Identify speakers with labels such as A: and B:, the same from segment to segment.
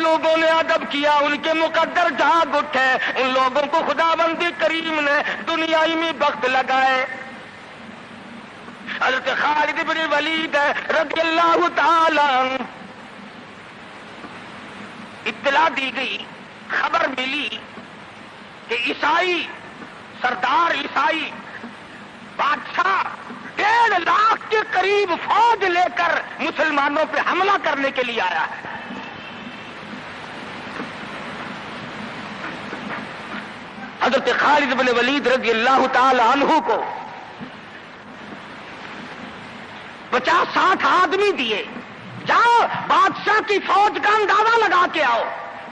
A: لوگوں نے ادب کیا ان کے مقدر جاگ اٹھے، ان لوگوں کو خداوند کریم نے دنیائی میں بخت لگائے۔ حضرت خالد بن ولید رضی اللہ تعالی عنہ اطلاع دی گئی، خبر ملی کہ عیسائی سردار عیسائی بادشاہ 1.5 لاکھ کے قریب فوج لے کر مسلمانوں پہ حملہ کرنے کے لیے آیا ہے۔ حضرت خالد بن ولید رضی اللہ تعالی عنہ کو 50-60 آدمی دیے، جاؤ بادشاہ کی فوج کا اندازہ لگا کے آؤ،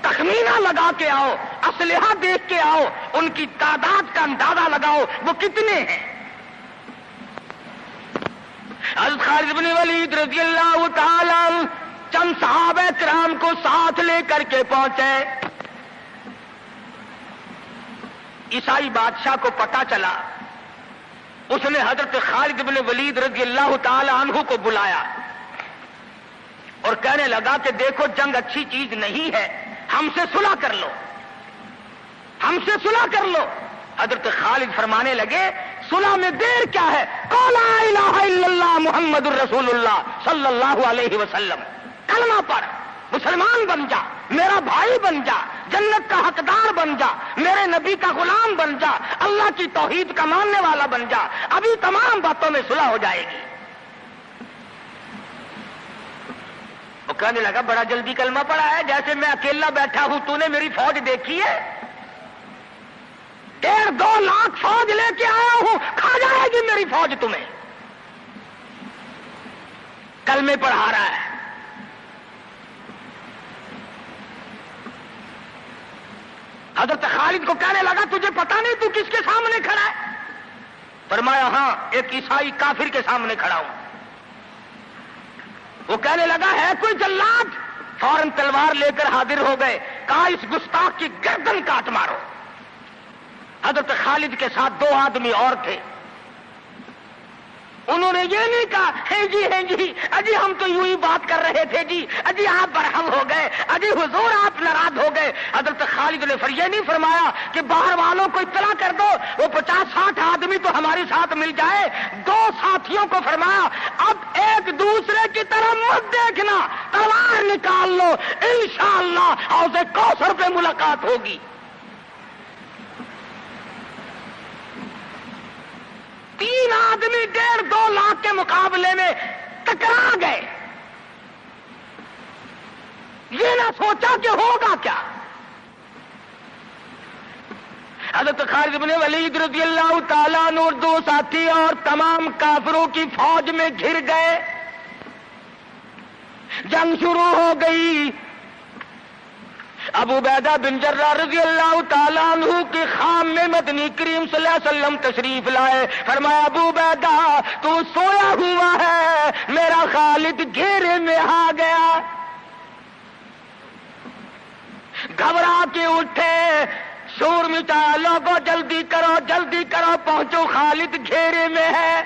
A: تخمینہ لگا کے آؤ، اسلحہ دیکھ کے آؤ، ان کی تعداد کا اندازہ لگاؤ وہ کتنے ہیں۔ حضرت خالد بن ولید رضی اللہ تعالی عنہ چند صحابہ کرام کو ساتھ لے کر کے پہنچے۔ عیسائی بادشاہ کو پتہ چلا، اس نے حضرت خالد بن ولید رضی اللہ تعالی عنہ کو بلایا اور کہنے لگا کہ دیکھو جنگ اچھی چیز نہیں ہے، ہم سے صلح کر لو، ہم سے صلح کر لو۔ حضرت خالد فرمانے لگے صلح میں دیر کیا ہے، قول لا الہ الا اللہ محمد الرسول اللہ صلی اللہ علیہ وسلم، کلمہ پڑھ، مسلمان بن جا، میرا بھائی بن جا، جنت کا حقدار بن جا، میرے نبی کا غلام بن جا، اللہ کی توحید کا ماننے والا بن جا، ابھی تمام باتوں میں صلح ہو جائے گی۔ وہ کہنے لگا بڑا جلدی کلمہ پڑھا ہے، جیسے میں اکیلا بیٹھا ہوں، تو نے میری فوج دیکھی ہے؟ 1.5-2 لاکھ فوج لے کے آیا ہوں، کھا جائے گی میری فوج تمہیں۔ کلمے پڑھا رہا ہے۔ حضرت خالد کو کہنے لگا تجھے پتا نہیں تو کس کے سامنے کھڑا ہے؟ فرمایا ہاں ایک عیسائی کافر کے سامنے کھڑا ہوں۔ وہ کہنے لگا ہے کوئی جلاد؟ فوراً تلوار لے کر حاضر ہو گئے، کہا اس گستاخ کی گردن کاٹ مارو۔ حضرت خالد کے ساتھ 2 آدمی اور تھے، انہوں نے یہ نہیں کہا ہے جی اجی ہم تو یوں ہی بات کر رہے تھے جی، اجی آپ برہم ہو گئے، اجی حضور آپ ناراض ہو گئے۔ حضرت خالد نے یہ نہیں فرمایا کہ باہر والوں کو اطلاع کر دو، وہ 50-60 آدمی تو ہمارے ساتھ مل جائے۔ 2 ساتھیوں کو فرمایا اب ایک دوسرے کی طرف مت دیکھنا، تلوار نکال لو، انشاءاللہ حوض کوثر پہ ملاقات ہوگی۔ تین آدمی 1.5-2 لاکھ کے مقابلے میں ٹکرا گئے، یہ نہ سوچا کہ ہوگا کیا۔ حضرت خالد بن ولید رضی اللہ تعالیٰ عنہ اور 2 ساتھی اور تمام کافروں کی فوج میں گھر گئے، جنگ شروع ہو گئی۔ ابو عبیدہ بن جراح رضی اللہ تعالیٰ عنہ کے خام میں مدنی کریم صلی اللہ علیہ وسلم تشریف لائے، فرمایا ابو عبیدہ تو سویا ہوا ہے، میرا خالد گھیرے میں آ گیا۔ گھبرا کے اٹھے، شور مچایا، لوگوں جلدی کرو پہنچو، خالد گھیرے میں ہے۔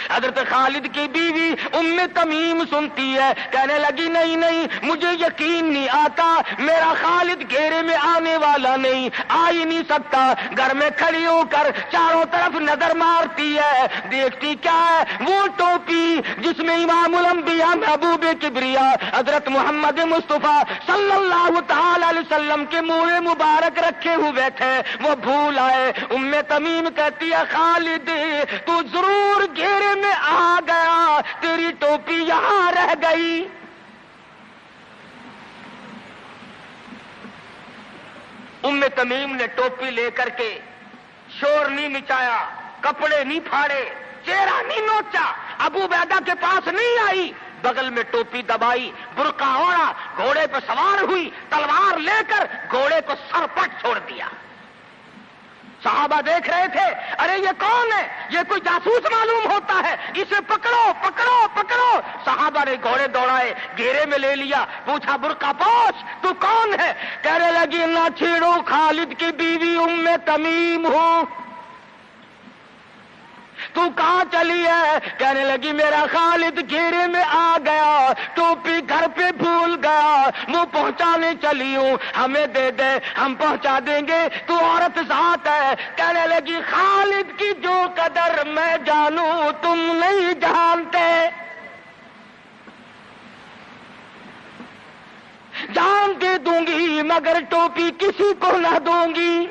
A: حضرت خالد کی بیوی ام تمیم سنتی ہے، کہنے لگی نہیں مجھے یقین نہیں آتا، میرا خالد گھیرے میں آنے والا نہیں، آ ہی نہیں سکتا۔ گھر میں کھڑی ہو کر چاروں طرف نظر مارتی ہے، دیکھتی کیا ہے؟ وہ ٹوپی جس میں امام الانبیاء محبوب کبریا حضرت محمد مصطفیٰ صلی اللہ تعالی علیہ وسلم کے منہ مبارک رکھے ہوئے تھے، وہ بھول آئے۔ ام تمیم کہتی ہے خالد تو ضرور گھیرے میں آ گیا، تیری ٹوپی یہاں رہ گئی۔ ام تمیم نے ٹوپی لے کر کے شور نہیں مچایا، کپڑے نہیں پھاڑے، چہرہ نہیں نوچا، ابو عبیدہ کے پاس نہیں آئی، بغل میں ٹوپی دبائی، برقع اوڑھا، گھوڑے پہ سوار ہوئی، تلوار لے کر گھوڑے کو سرپٹ چھوڑ دیا۔ صحابہ دیکھ رہے تھے، ارے یہ کون ہے؟ یہ کوئی جاسوس معلوم ہوتا ہے، اسے پکڑو۔ صحابہ نے گھوڑے دوڑائے، گھیرے میں لے لیا، پوچھا برقع پوش تو کون ہے؟ کہنے لگی نہ چھیڑو، خالد کی بیوی ام تمیم ہوں۔ تو تو کہاں چلی ہے؟ کہنے لگی میرا خالد گھیرے میں آ گیا، ٹوپی گھر پہ بھول گیا، وہ پہنچانے چلی ہوں، ہمیں دے دے ہم پہنچا دیں گے، تو عورت ذات ہے۔ کہنے لگی خالد کی جو قدر میں جانوں تم نہیں جانتے، جان دے دوں گی مگر ٹوپی کسی کو نہ دوں گی۔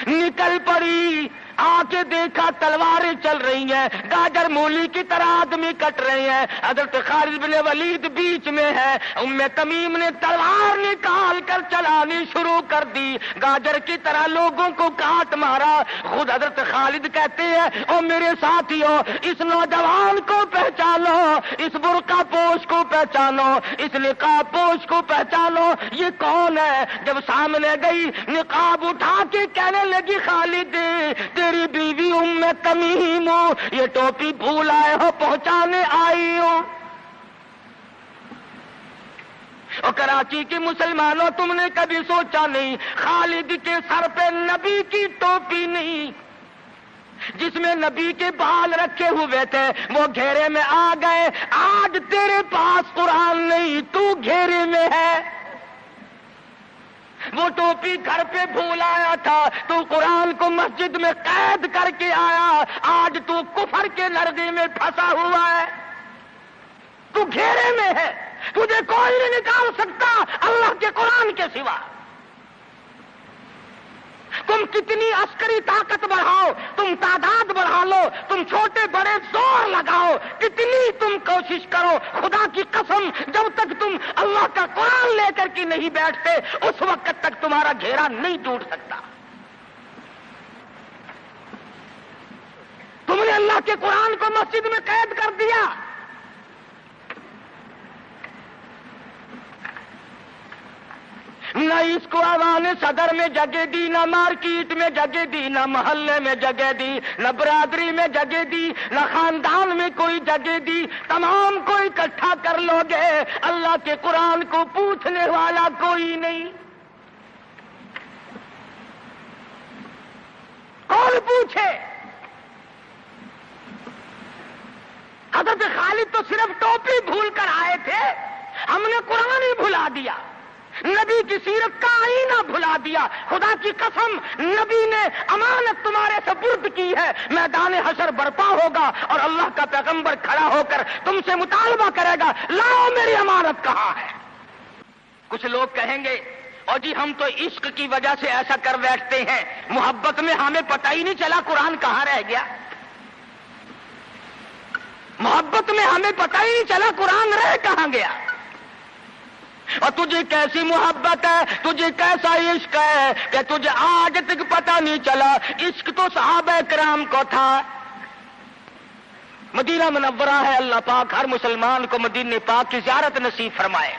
A: نکل پڑی، آ کے دیکھا تلواریں چل رہی ہیں، گاجر مولی کی طرح آدمی کٹ رہے ہیں، حضرت خالد بن ولید بیچ میں ہے، ام تمیم نے تلوار نکال کر چلانی شروع کر دی، گاجر کی طرح لوگوں کو کاٹ مارا۔ خود حضرت خالد کہتے ہیں او میرے ساتھیوں، اس نوجوان کو پہچانو، اس برقع پوش کو پہچانو، اس نقاب پوش کو پہچانو، یہ کون ہے؟ جب سامنے گئی نقاب اٹھا کے کہنے لگی خالد تیری بیوی ام تمیم ہوں، یہ ٹوپی بھول آئے ہو، پہنچانے آئی ہوں۔ اور کراچی کے مسلمانوں تم نے کبھی سوچا نہیں خالد کے سر پہ نبی کی ٹوپی نہیں، جس میں نبی کے بال رکھے ہوئے تھے، وہ گھیرے میں آ گئے۔ آج تیرے پاس قرآن نہیں، تو گھیرے میں ہے۔ وہ ٹوپی گھر پہ بھول آیا تھا، تو قرآن کو مسجد میں قید کر کے آیا، آج تو کفر کے لرزے میں پھنسا ہوا ہے، تو گھیرے میں ہے، تجھے کوئی نہیں نکال سکتا اللہ کے قرآن کے سوا۔ تم کتنی عسکری طاقت بڑھاؤ، تم تعداد بڑھا لو، تم چھوٹے بڑے زور لگاؤ، کتنی تم کوشش کرو، خدا کی قسم جب تک تم اللہ کا قرآن لے کر کے نہیں بیٹھتے اس وقت تک تمہارا گھیرا نہیں ٹوٹ سکتا۔ تم نے اللہ کے قرآن کو مسجد میں قید کر دیا۔ نہ اس کو عوام صدر میں جگہ دی، نہ مارکیٹ میں جگہ دی، نہ محلے میں جگہ دی، نہ برادری میں جگہ دی، نہ خاندان میں کوئی جگہ دی۔ تمام کو اکٹھا کر لو گے، اللہ کے قرآن کو پوچھنے والا کوئی نہیں۔ کون پوچھے؟ حضرت خالد تو صرف ٹوپی بھول کر آئے تھے، ہم نے قرآن ہی بھلا دیا، نبی کی سیرت کا آئینہ بھلا دیا۔ خدا کی قسم نبی نے امانت تمہارے سپرد کی ہے، میدان حشر برپا ہوگا اور اللہ کا پیغمبر کھڑا ہو کر تم سے مطالبہ کرے گا، لاؤ میری امانت کہاں ہے؟ کچھ لوگ کہیں گے اور جی ہم تو عشق کی وجہ سے ایسا کر بیٹھتے ہیں، محبت میں ہمیں پتہ ہی نہیں چلا قرآن کہاں رہ گیا، محبت میں ہمیں پتہ ہی نہیں چلا قرآن رہ کہاں گیا۔ اور تجھے کیسی محبت ہے، تجھے کیسا عشق ہے کہ تجھے آج تک پتہ نہیں چلا۔ عشق تو صحابہ کرام کو تھا۔ مدینہ منورہ ہے، اللہ پاک ہر مسلمان کو مدینہ پاک کی زیارت نصیب فرمائے۔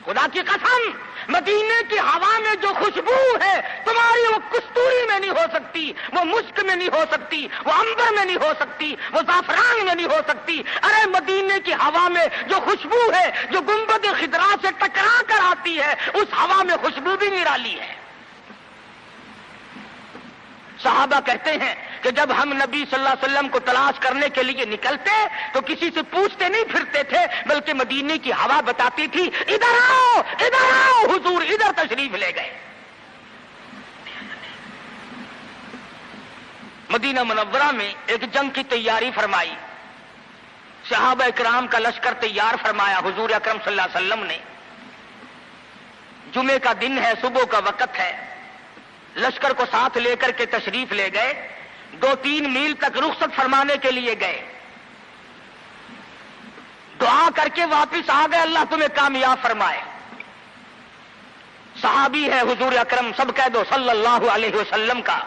A: خدا کی قسم مدینے کی ہوا میں جو خوشبو ہے تمہاری، وہ کستوری میں نہیں ہو سکتی، وہ مشک میں نہیں ہو سکتی، وہ عنبر میں نہیں ہو سکتی، وہ زعفران میں نہیں ہو سکتی۔ ارے مدینے کی ہوا میں جو خوشبو ہے، جو گنبد خضرا سے ٹکرا کر آتی ہے، اس ہوا میں خوشبو بھی نرالی ہے۔ صحابہ کہتے ہیں کہ جب ہم نبی صلی اللہ علیہ وسلم کو تلاش کرنے کے لیے نکلتے تو کسی سے پوچھتے نہیں پھرتے تھے، بلکہ مدینے کی ہوا بتاتی تھی ادھر آؤ ادھر آؤ، حضور ادھر تشریف لے گئے۔ مدینہ منورہ میں ایک جنگ کی تیاری فرمائی، صحابہ اکرام کا لشکر تیار فرمایا حضور اکرم صلی اللہ علیہ وسلم نے۔ جمعے کا دن ہے، صبح کا وقت ہے، لشکر کو ساتھ لے کر کے تشریف لے گئے، 2-3 میل تک رخصت فرمانے کے لیے گئے، دعا کر کے واپس آ گئے، اللہ تمہیں کامیاب فرمائے۔ صحابی ہے حضور اکرم، سب کہہ دو صلی اللہ علیہ وسلم کا۔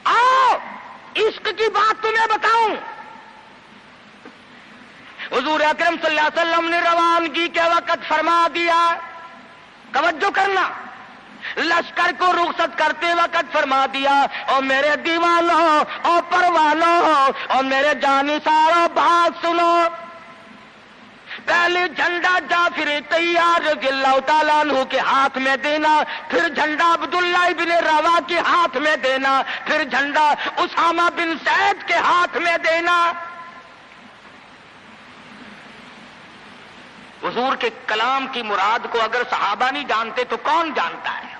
A: آؤ عشق کی بات تمہیں بتاؤں، حضور اکرم صلی اللہ علیہ وسلم نے روانگی کے وقت فرما دیا، توجہ کرنا، لشکر کو رخصت کرتے وقت فرما دیا، اور میرے دیوانوں اور پروانوں اور میرے جانثاروں بات سنو، پہلے جھنڈا جعفر طیار رضی اللہ تعالیٰ عنہ کے ہاتھ میں دینا، پھر جھنڈا عبداللہ ابن روا کے ہاتھ میں دینا، پھر جھنڈا اسامہ بن زید کے ہاتھ میں دینا۔ حضور کے کلام کی مراد کو اگر صحابہ نہیں جانتے تو کون جانتا ہے؟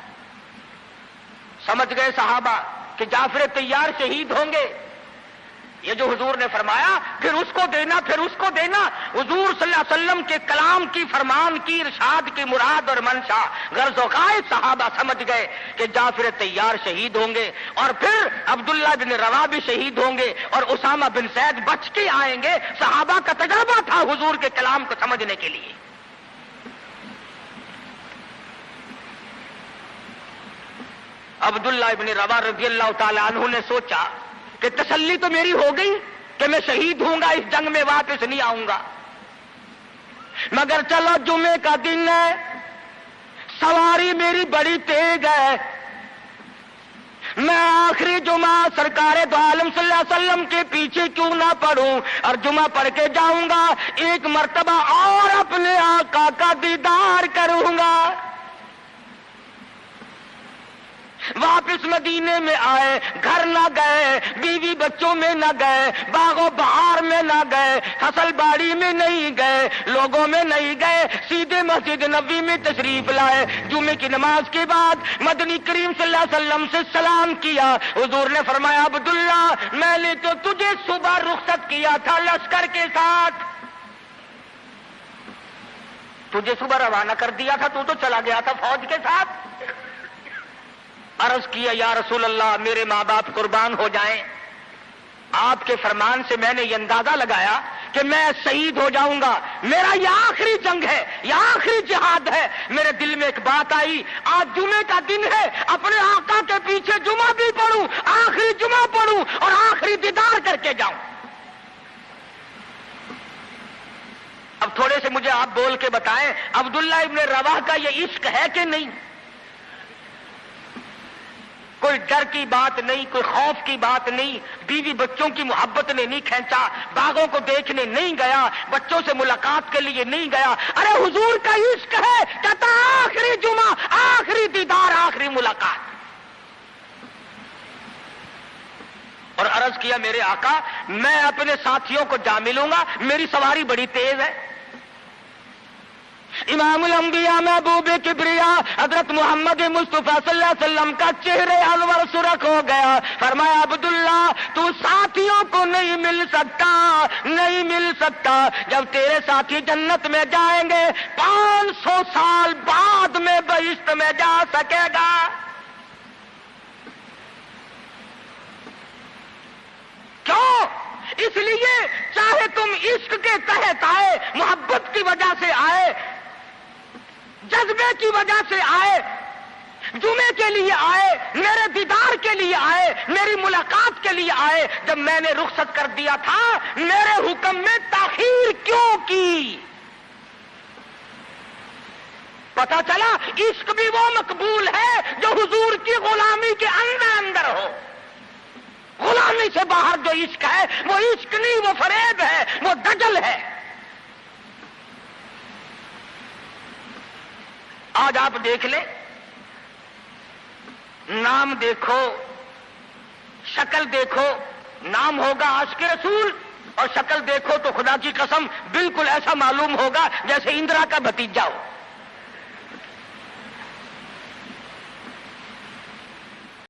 A: سمجھ گئے صحابہ کہ جعفر طیار شہید ہوں گے؟ یہ جو حضور نے فرمایا پھر اس کو دینا، پھر اس کو دینا، حضور صلی اللہ علیہ وسلم کے کلام کی، فرمان کی، ارشاد کی مراد اور منشا غرض و غائب صحابہ سمجھ گئے کہ جعفر طیار شہید ہوں گے، اور پھر عبداللہ بن روا بھی شہید ہوں گے، اور اسامہ بن زید بچ کے آئیں گے۔ صحابہ کا تجربہ تھا حضور کے کلام کو سمجھنے کے لیے۔ عبداللہ ابن روا رضی اللہ تعالی عنہ نے سوچا کہ تسلی تو میری ہو گئی کہ میں شہید ہوں گا، اس جنگ میں واپس نہیں آؤں گا، مگر چلو جمعے کا دن ہے، سواری میری بڑی تیز ہے، میں آخری جمعہ سرکار دو عالم صلی اللہ علیہ وسلم کے پیچھے کیوں نہ پڑھوں اور جمعہ پڑھ کے جاؤں گا، ایک مرتبہ اور اپنے آقا کا دیدار کروں گا۔ واپس مدینے میں آئے، گھر نہ گئے، بیوی بچوں میں نہ گئے، باغ و بہار میں نہ گئے، فصل باڑی میں نہیں گئے، لوگوں میں نہیں گئے، سیدھے مسجد نبوی میں تشریف لائے۔ جمعے کی نماز کے بعد مدنی کریم صلی اللہ علیہ وسلم سے سلام کیا۔ حضور نے فرمایا عبداللہ میں نے تو تجھے صبح رخصت کیا تھا لشکر کے ساتھ، تجھے صبح روانہ کر دیا تھا، تو چلا گیا تھا فوج کے ساتھ۔ عرض کیا یا رسول اللہ میرے ماں باپ قربان ہو جائیں، آپ کے فرمان سے میں نے یہ اندازہ لگایا کہ میں شہید ہو جاؤں گا، میرا یہ آخری جنگ ہے، یہ آخری جہاد ہے۔ میرے دل میں ایک بات آئی، آج جمعے کا دن ہے، اپنے آقا کے پیچھے جمعہ بھی پڑھوں، آخری جمعہ پڑھوں اور آخری دیدار کر کے جاؤں۔ اب تھوڑے سے مجھے آپ بول کے بتائیں عبداللہ ابن رواح کا یہ عشق ہے کہ نہیں؟ کوئی ڈر کی بات نہیں، کوئی خوف کی بات نہیں، بیوی بچوں کی محبت نے نہیں کھینچا، باغوں کو دیکھنے نہیں گیا، بچوں سے ملاقات کے لیے نہیں گیا۔ ارے حضور کا عشق ہے، کہتا آخری جمعہ، آخری دیدار، آخری ملاقات۔ اور عرض کیا میرے آقا میں اپنے ساتھیوں کو جا ملوں گا، میری سواری بڑی تیز ہے۔ امام الانبیاء محبوب کبریا حضرت محمد مصطفیٰ صلی اللہ علیہ وسلم کا چہرے انور سرخ ہو گیا۔ فرمایا عبداللہ تو ساتھیوں کو نہیں مل سکتا، نہیں مل سکتا، جب تیرے ساتھی جنت میں جائیں گے 500 سال بعد میں بہشت میں جا سکے گا۔ کیوں؟ اس لیے چاہے تم عشق کے تحت آئے، محبت کی وجہ سے آئے، جذبے کی وجہ سے آئے، جمعے کے لیے آئے، میرے دیدار کے لیے آئے، میری ملاقات کے لیے آئے، جب میں نے رخصت کر دیا تھا میرے حکم میں تاخیر کیوں کی؟ پتہ چلا عشق بھی وہ مقبول ہے جو حضور کی غلامی کے اندر اندر ہو۔ غلامی سے باہر جو عشق ہے وہ عشق نہیں، وہ فریب ہے، وہ دجل ہے۔ آج آپ دیکھ لیں، نام دیکھو، شکل دیکھو، نام ہوگا عاشق رسول اور شکل دیکھو تو خدا کی قسم بالکل ایسا معلوم ہوگا جیسے اندرا کا بھتیجا ہو۔